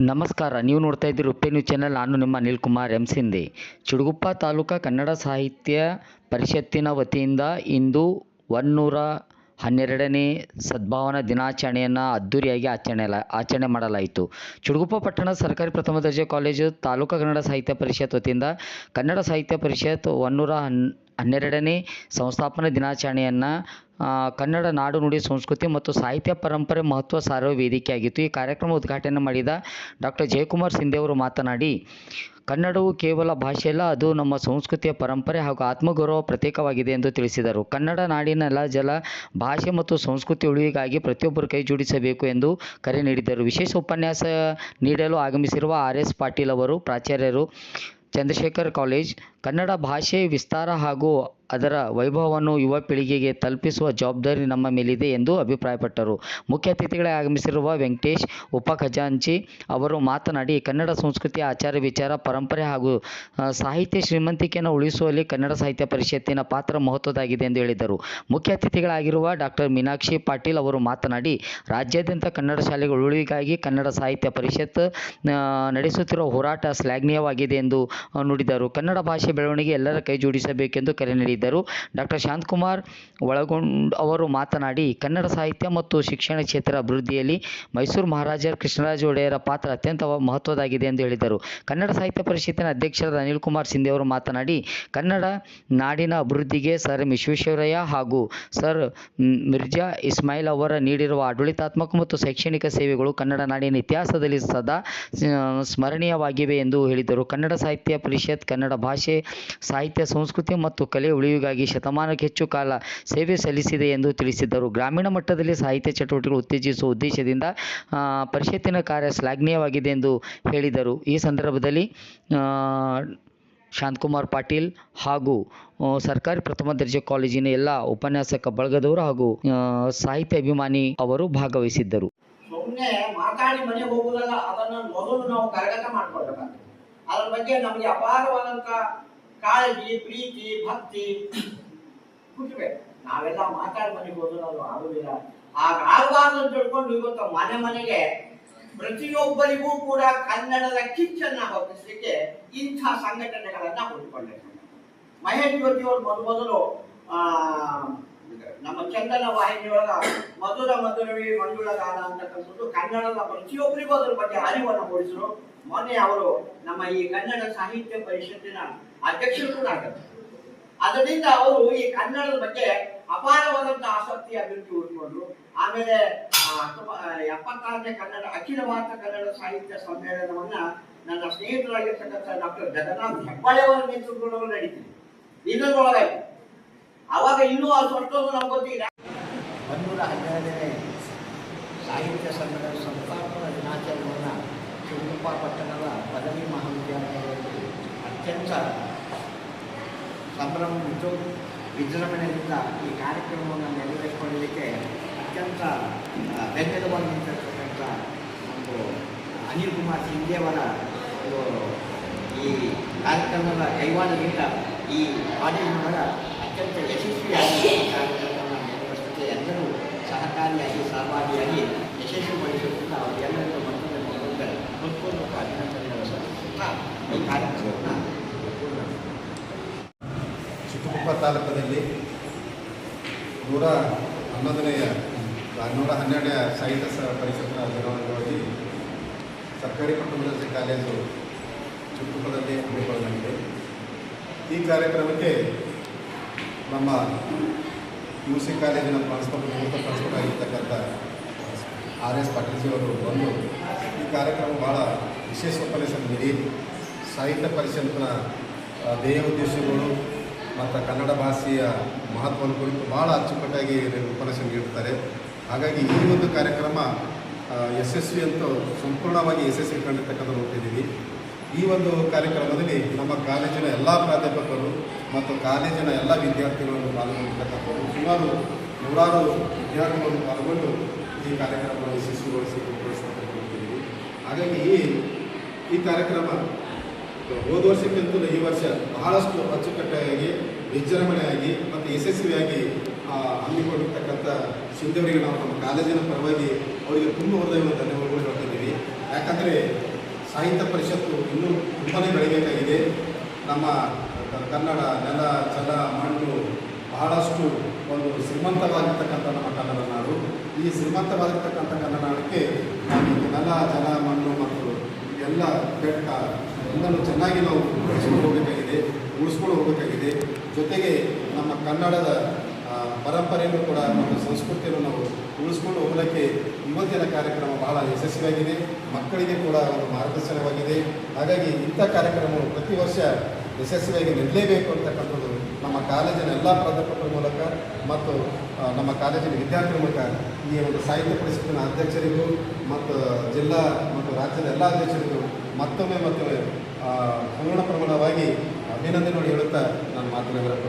ನಮಸ್ಕಾರ, ನೀವು ನೋಡ್ತಾ ಇದ್ದೀರಿ ಉಪ್ಪೆ ನ್ಯೂಸ್ ಚಾನೆಲ್. ನಾನು ನಿಮ್ಮ ಅನಿಲ್ ಕುಮಾರ್ ಎಂ ಸಿಂಧೆ. ಚಿಡುಗುಪ್ಪ ತಾಲೂಕಾ ಕನ್ನಡ ಸಾಹಿತ್ಯ ಪರಿಷತ್ತಿನ ವತಿಯಿಂದ ಇಂದು 112ನೇ ಸದ್ಭಾವನಾ ದಿನಾಚರಣೆಯನ್ನು ಅದ್ದೂರಿಯಾಗಿ ಆಚರಣೆ ಮಾಡಲಾಯಿತು. ಚಿಡುಗುಪ್ಪ ಪಟ್ಟಣದ ಸರ್ಕಾರಿ ಪ್ರಥಮ ದರ್ಜೆ ಕಾಲೇಜು ತಾಲೂಕಾ ಕನ್ನಡ ಸಾಹಿತ್ಯ ಪರಿಷತ್ ವತಿಯಿಂದ ಕನ್ನಡ ಸಾಹಿತ್ಯ ಪರಿಷತ್ 112ನೇ ಸಂಸ್ಥಾಪನಾ ದಿನಾಚರಣೆಯನ್ನು ಕನ್ನಡ ನಾಡು ನುಡಿ ಸಂಸ್ಕೃತಿ ಮತ್ತು ಸಾಹಿತ್ಯ ಪರಂಪರೆ ಮಹತ್ವ ಸಾರುವ ವೇದಿಕೆಯಾಗಿತ್ತು. ಈ ಕಾರ್ಯಕ್ರಮ ಉದ್ಘಾಟನೆ ಮಾಡಿದ ಡಾಕ್ಟರ್ ಜಯಕುಮಾರ್ ಸಿಂಧೆ ಅವರು ಮಾತನಾಡಿ, ಕನ್ನಡವು ಕೇವಲ ಭಾಷೆಯಲ್ಲ, ಅದು ನಮ್ಮ ಸಂಸ್ಕೃತಿಯ ಪರಂಪರೆ ಹಾಗೂ ಆತ್ಮಗೌರವ ಪ್ರತೀಕವಾಗಿದೆ ಎಂದು ತಿಳಿಸಿದರು. ಕನ್ನಡ ನಾಡಿನ ನೆಲ, ಜಲ, ಭಾಷೆ ಮತ್ತು ಸಂಸ್ಕೃತಿ ಉಳಿವಿಗಾಗಿ ಪ್ರತಿಯೊಬ್ಬರು ಕೈ ಜೋಡಿಸಬೇಕು ಎಂದು ಕರೆ ನೀಡಿದರು. ವಿಶೇಷ ಉಪನ್ಯಾಸ ನೀಡಲು ಆಗಮಿಸಿರುವ RS ಪಾಟೀಲ್ ಅವರು, ಪ್ರಾಚಾರ್ಯರು, ಚಂದ್ರಶೇಖರ್ ಕಾಲೇಜ್, ಕನ್ನಡ ಭಾಷೆ ವಿಸ್ತಾರ ಹಾಗೂ ಅದರ ವೈಭವವನ್ನು ಯುವ ಪೀಳಿಗೆಗೆ ತಲುಪಿಸುವ ಜವಾಬ್ದಾರಿ ನಮ್ಮ ಮೇಲಿದೆ ಎಂದು ಅಭಿಪ್ರಾಯಪಟ್ಟರು. ಮುಖ್ಯ ಅತಿಥಿಗಳಾಗಿ ಆಗಮಿಸಿರುವ ವೆಂಕಟೇಶ್ ಉಪ ಖಜಾಂಚಿ ಅವರು ಮಾತನಾಡಿ, ಕನ್ನಡ ಸಂಸ್ಕೃತಿ, ಆಚಾರ ವಿಚಾರ, ಪರಂಪರೆ ಹಾಗೂ ಸಾಹಿತ್ಯ ಶ್ರೀಮಂತಿಕೆಯನ್ನು ಉಳಿಸುವಲ್ಲಿ ಕನ್ನಡ ಸಾಹಿತ್ಯ ಪರಿಷತ್ತಿನ ಪಾತ್ರ ಮಹತ್ವದಾಗಿದೆ ಎಂದು ಹೇಳಿದರು. ಮುಖ್ಯ ಅತಿಥಿಗಳಾಗಿರುವ ಡಾಕ್ಟರ್ ಮೀನಾಕ್ಷಿ ಪಾಟೀಲ್ ಅವರು ಮಾತನಾಡಿ, ರಾಜ್ಯಾದ್ಯಂತ ಕನ್ನಡ ಶಾಲೆಗಳ ಉಳಿವಿಗಾಗಿ ಕನ್ನಡ ಸಾಹಿತ್ಯ ಪರಿಷತ್ ನಡೆಸುತ್ತಿರುವ ಹೋರಾಟ ಶ್ಲಾಘನೀಯವಾಗಿದೆ ಎಂದು ನುಡಿದರು. ಕನ್ನಡ ಭಾಷೆ ಬೆಳವಣಿಗೆ ಎಲ್ಲರ ಕೈ ಜೋಡಿಸಬೇಕೆಂದು ಕರೆ ನೀಡಿದರು. ಡಾಕ್ಟರ್ ಶಾಂತಕುಮಾರ್ ಒಳಗೊಂಡ್ ಅವರು ಮಾತನಾಡಿ, ಕನ್ನಡ ಸಾಹಿತ್ಯ ಮತ್ತು ಶಿಕ್ಷಣ ಕ್ಷೇತ್ರ ಅಭಿವೃದ್ಧಿಯಲ್ಲಿ ಮೈಸೂರು ಮಹಾರಾಜ ಕೃಷ್ಣರಾಜ ಒಡೆಯರ ಪಾತ್ರ ಅತ್ಯಂತ ಮಹತ್ವದಾಗಿದೆ ಎಂದು ಹೇಳಿದರು. ಕನ್ನಡ ಸಾಹಿತ್ಯ ಪರಿಷತ್ತಿನ ಅಧ್ಯಕ್ಷರಾದ ಅನಿಲ್ ಕುಮಾರ್ ಸಿಂಧೆ ಅವರು ಮಾತನಾಡಿ, ಕನ್ನಡ ನಾಡಿನ ಅಭಿವೃದ್ಧಿಗೆ ಸರ್ ವಿಶ್ವೇಶ್ವರಯ್ಯ ಹಾಗೂ ಸರ್ ಮಿರ್ಜಾ ಇಸ್ಮಾಯಿಲ್ ಅವರ ನೀಡಿರುವ ಆಡಳಿತಾತ್ಮಕ ಮತ್ತು ಶೈಕ್ಷಣಿಕ ಸೇವೆಗಳು ಕನ್ನಡ ನಾಡಿನ ಇತಿಹಾಸದಲ್ಲಿ ಸದಾ ಸ್ಮರಣೀಯವಾಗಿವೆ ಎಂದು ಹೇಳಿದರು. ಕನ್ನಡ ಸಾಹಿತ್ಯ ಪರಿಷತ್ ಕನ್ನಡ ಭಾಷೆ, ಸಾಹಿತ್ಯ, ಸಂಸ್ಕೃತಿ ಮತ್ತು ಕಲೆ ಉಳಿವಿಗಾಗಿ ಶತಮಾನಕ್ಕೆ ಹೆಚ್ಚು ಕಾಲ ಸೇವೆ ಸಲ್ಲಿಸಿದೆ ಎಂದು ತಿಳಿಸಿದರು. ಗ್ರಾಮೀಣ ಮಟ್ಟದಲ್ಲಿ ಸಾಹಿತ್ಯ ಚಟುವಟಿಕೆಗಳು ಉತ್ತೇಜಿಸುವ ಉದ್ದೇಶದಿಂದ ಪರಿಷತ್ತಿನ ಕಾರ್ಯ ಶ್ಲಾಘನೀಯವಾಗಿದೆ ಎಂದು ಹೇಳಿದರು. ಈ ಸಂದರ್ಭದಲ್ಲಿ ಶಾಂತಕುಮಾರ್ ಪಾಟೀಲ್ ಹಾಗೂ ಸರ್ಕಾರಿ ಪ್ರಥಮ ದರ್ಜೆ ಕಾಲೇಜಿನ ಎಲ್ಲ ಉಪನ್ಯಾಸಕ ಬಳಗದವರು ಹಾಗೂ ಸಾಹಿತ್ಯ ಅಭಿಮಾನಿ ಅವರು ಭಾಗವಹಿಸಿದ್ದರು. ಸುಮ್ಮನೆ ಮಾತಾಡಿ ಮನೆ ಹೋಗುವುದಲ್ಲ, ಅದನ್ನು ಮೊದಲು ನಾವು ಕರಗತ ಮಾಡ್ಕೊಳ್ಬೇಕಾಗ್ತದೆ. ಅದರ ಬಗ್ಗೆ ನಮಗೆ ಅಪಾರವಾದಂತ ಕಾಳಜಿ, ಪ್ರೀತಿ, ಭಕ್ತಿ ಹುಟ್ಟಬೇಕು. ನಾವೆಲ್ಲ ಮಾತಾಡಿ ಮನೆಗೆ ಹೋದ್ರೆ ಅದು ಆಗುದಿಲ್ಲ. ಹಾಗಾಗಬಾರ್ದು ಅಂತ ತಿಳ್ಕೊಂಡು ಇವತ್ತು ಮನೆ ಮನೆಗೆ ಪ್ರತಿಯೊಬ್ಬರಿಗೂ ಕೂಡ ಕನ್ನಡದ ಕಿಚ್ಚನ್ನ ಹೊತ್ತಿಸಲಿಕ್ಕೆ ಇಂಥ ಸಂಘಟನೆಗಳನ್ನ ಹುಟ್ಟುಕೊಂಡಿದ್ದಾರೆ. ಮಹೇಶ್ ಜ್ಯೋತಿ ಅವರು ಮೊದಲು ನಮ್ಮ ಚಂದನ ವಾಹಿನಿಯೊಳಗ ಮಧುರ ಮಧುರವಿ ಮಂಜುಳ ಗಾನ ಅಂತಕ್ಕಂಥದ್ದು ಕನ್ನಡದ ಪ್ರತಿಯೊಬ್ಬರಿಗೂ ಅದರ ಬಗ್ಗೆ ಅರಿವನ್ನು ಮೂಡಿಸಿದ್ರು. ಮೊನ್ನೆ ಅವರು ನಮ್ಮ ಈ ಕನ್ನಡ ಸಾಹಿತ್ಯ ಪರಿಷತ್ತಿನ ಅಧ್ಯಕ್ಷರು ಕೂಡ ಆಗಿದ್ದಾರೆ. ಅದರಿಂದ ಅವರು ಈ ಕನ್ನಡದ ಬಗ್ಗೆ ಅಪಾರವಾದಂತಹ ಆಸಕ್ತಿ ಅಭಿವೃದ್ಧಿ ಉಟ್ಕೊಂಡ್ರು. ಆಮೇಲೆ 76ನೇ ಕನ್ನಡ ಅಖಿಲ ಭಾರತ ಕನ್ನಡ ಸಾಹಿತ್ಯ ಸಮ್ಮೇಳನವನ್ನ ನನ್ನ ಸ್ನೇಹಿತರಾಗಿರ್ತಕ್ಕಂಥ ಡಾಕ್ಟರ್ ಜಗನ್ನಾಥ್ ಹೆಬ್ಬಾಳೆ ಅವರ ನೇತೃತ್ವದೊಳಗೆ ನಡೀತಿದೆ. ಇದರೊಳಗಾಯ್ತು. ಅವಾಗ ಇನ್ನೂ ಅಷ್ಟೊಂದು ನಮ್ಗೆ ಗೊತ್ತಿಲ್ಲ. 112ನೇ ಸಾಹಿತ್ಯ ಸಂಘದ ಸಂಸ್ಥಾಪನಾ ದಿನಾಚರಣೆಯನ್ನು ಚಿಡುಗುಪ್ಪ ಪಟ್ಟಣದ ಪದವಿ ಮಹಾವಿದ್ಯಾಲಯದಲ್ಲಿ ಅತ್ಯಂತ ಸಂಭ್ರಮ ಮತ್ತು ವಿಜೃಂಭಣೆಯಿಂದ ಈ ಕಾರ್ಯಕ್ರಮವನ್ನು ನೆರವೇರಿಸಿಕೊಳ್ಳಲಿಕ್ಕೆ ಅತ್ಯಂತ ಬೆನ್ನೆಲುಬಾಗಿ ನಿಂತಿರ್ತಕ್ಕಂಥ ಒಂದು ಅನಿಲ್ ಕುಮಾರ್ ಸಿಂಧೆಯವರ ಈ ಕಾರ್ಯಕ್ರಮದ ಕೈವಾಡದಿಂದ ಈ ಕಾಲೇಜಿನೊಳಗ ಅತ್ಯಂತ ಯಶಸ್ವಿಯಾಗಿ ಕಾರ್ಯಕ್ರಮವನ್ನು ನಿರ್ವಹಿಸಲಿಕ್ಕೆ ಎಲ್ಲರೂ ಸಹಕಾರಿಯಾಗಿ ಸಹಭಾಗಿಯಾಗಿ ಯಶಸ್ವಿಗೊಳಿಸುತ್ತಿಲ್ಲ ಅವರೆಲ್ಲರಿಗೂ ಮತ್ತೊಂದು ಹೃತ್ಪೂರ್ವಕ ಅಭಿನಂದನೆಗಳು ಸಲ್ಲಿಸುತ್ತಾ ಈ ಕಾರ್ಯಕ್ರಮವನ್ನು ಚಿಕ್ಕುಪ್ಪ ತಾಲೂಕದಲ್ಲಿ 112ನೇ ಸಾಹಿತ್ಯ ಪರಿಷತ್ನ ದಿನವಾಗಿ ಸರ್ಕಾರಿ ಪ್ರಥಮ ದರ್ಜೆ ಕಾಲೇಜು ಚಿಕ್ಕುಪ್ಪದಲ್ಲಿ ಹಮ್ಮಿಕೊಳ್ಳಲಾಗಿದೆ. ಈ ಕಾರ್ಯಕ್ರಮಕ್ಕೆ ನಮ್ಮ UC ಕಾಲೇಜಿನ ನಿವೃತ್ತ ಪ್ರಾನ್ಸ್ಪಲ್ ಆಗಿರ್ತಕ್ಕಂಥ RS ಪಾಟೀಲ್ ಅವರು ಬಂದು ಈ ಕಾರ್ಯಕ್ರಮ ಭಾಳ ವಿಶೇಷ ಉಪನ್ಯಾಸ ನೀಡಿ ಸಾಹಿತ್ಯ ಪರಿಷತ್ನ ಧ್ಯೇಯ ಉದ್ದೇಶಗಳು ಮತ್ತು ಕನ್ನಡ ಭಾಷೆಯ ಮಹತ್ವದ ಕುರಿತು ಭಾಳ ಅಚ್ಚುಕಟ್ಟಾಗಿ ಉಪನ್ಯಾಸ ನೀಡುತ್ತಾರೆ. ಹಾಗಾಗಿ ಈ ಒಂದು ಕಾರ್ಯಕ್ರಮ ಯಶಸ್ವಿ ಅಂತೂ ಸಂಪೂರ್ಣವಾಗಿ ಯಶಸ್ವಿ ಕಂಡಿರ್ತಕ್ಕಂಥ ನೋಡ್ತಿದ್ದೀವಿ. ಈ ಒಂದು ಕಾರ್ಯಕ್ರಮದಲ್ಲಿ ನಮ್ಮ ಕಾಲೇಜಿನ ಎಲ್ಲ ಪ್ರಾಧ್ಯಾಪಕರು ಮತ್ತು ಕಾಲೇಜಿನ ಎಲ್ಲ ವಿದ್ಯಾರ್ಥಿಗಳನ್ನು ಪಾಲ್ಗೊಂಡಿರ್ತಕ್ಕಂಥವರು ಸುಮಾರು 100 ವಿದ್ಯಾರ್ಥಿಗಳು ಪಾಲ್ಗೊಂಡು ಈ ಕಾರ್ಯಕ್ರಮವನ್ನು ಯಶಸ್ವಿಗೊಳಿಸಿದ್ದೀವಿ. ಹಾಗಾಗಿ ಈ ಕಾರ್ಯಕ್ರಮ ಹೋದ ವರ್ಷಕ್ಕಿಂತಲೂ ಈ ವರ್ಷ ಬಹಳಷ್ಟು ಅಚ್ಚುಕಟ್ಟಾಗಿ ವಿಜೃಂಭಣೆಯಾಗಿ ಮತ್ತು ಯಶಸ್ವಿಯಾಗಿ ಹಮ್ಮಿಕೊಂಡಿರ್ತಕ್ಕಂಥ ಸಿಂಧೆಯವರಿಗೆ ನಾವು ನಮ್ಮ ಕಾಲೇಜಿನ ಪರವಾಗಿ ಅವರಿಗೆ ತುಂಬ ಹೃದಯವನ್ನು ಧನ್ಯವಾದಗಳು ಹೇಳ್ತಿದ್ದೀವಿ. ಯಾಕಂದರೆ ಸಾಹಿತ್ಯ ಪರಿಷತ್ತು ಇನ್ನೂ ತುಂಬನೇ ಬೆಳೀಬೇಕಾಗಿದೆ. ನಮ್ಮ ಕನ್ನಡ ನೆಲ ಜಲ ಮಣ್ಣು ಬಹಳಷ್ಟು ಒಂದು ಶ್ರೀಮಂತವಾಗಿರ್ತಕ್ಕಂಥ ನಮ್ಮ ಕನ್ನಡ ನಾಡು. ಈ ಶ್ರೀಮಂತವಾಗಿರ್ತಕ್ಕಂಥ ಕನ್ನಡ ನಾಡಿಗೆ ನಾವು ನೆಲ ಜಲ ಮಣ್ಣು ಮತ್ತು ಎಲ್ಲ ಬೆಟ್ಟ ಎಲ್ಲನೂ ಚೆನ್ನಾಗಿ ನಾವು ಉಳಿಸ್ಕೊಂಡು ಹೋಗಬೇಕಾಗಿದೆ, ಉಳಿಸ್ಕೊಂಡು ಹೋಗಬೇಕಾಗಿದೆ. ಜೊತೆಗೆ ನಮ್ಮ ಕನ್ನಡದ ಪರಂಪರೆಯನ್ನು ಕೂಡ ಮತ್ತು ಸಂಸ್ಕೃತಿಯನ್ನು ನಾವು ಉಳಿಸ್ಕೊಂಡು ಹೋಗಲಿಕ್ಕೆ ಇವತ್ತಿನ ಕಾರ್ಯಕ್ರಮ ಬಹಳ ಯಶಸ್ವಿಯಾಗಿದೆ. ಮಕ್ಕಳಿಗೆ ಕೂಡ ಒಂದು ಮಾರ್ಗದರ್ಶನವಾಗಿದೆ. ಹಾಗಾಗಿ ಇಂಥ ಕಾರ್ಯಕ್ರಮವು ಪ್ರತಿ ವರ್ಷ ಯಶಸ್ವಿಯಾಗಿ ನಡೆಯಲೇಬೇಕು ಅಂತಕ್ಕಂಥದ್ದು ನಮ್ಮ ಕಾಲೇಜಿನ ಎಲ್ಲ ಪ್ರಾಧ್ಯಾಪಕರ ಮೂಲಕ ಮತ್ತು ನಮ್ಮ ಕಾಲೇಜಿನ ವಿದ್ಯಾರ್ಥಿಗಳ ಮೂಲಕ ಈ ಒಂದು ಸಾಹಿತ್ಯ ಪರಿಷತ್ತಿನ ಅಧ್ಯಕ್ಷರಿಗೂ ಮತ್ತು ಜಿಲ್ಲಾ ಮತ್ತು ರಾಜ್ಯದ ಎಲ್ಲ ಅಧ್ಯಕ್ಷರಿಗೂ ಮತ್ತೊಮ್ಮೆ ಪೂರ್ಣ ಪ್ರಮಾಣವಾಗಿ ಅಭಿನಂದನೆ ಹೇಳುತ್ತಾ ನಾನು ಮಾತನಾಡಲು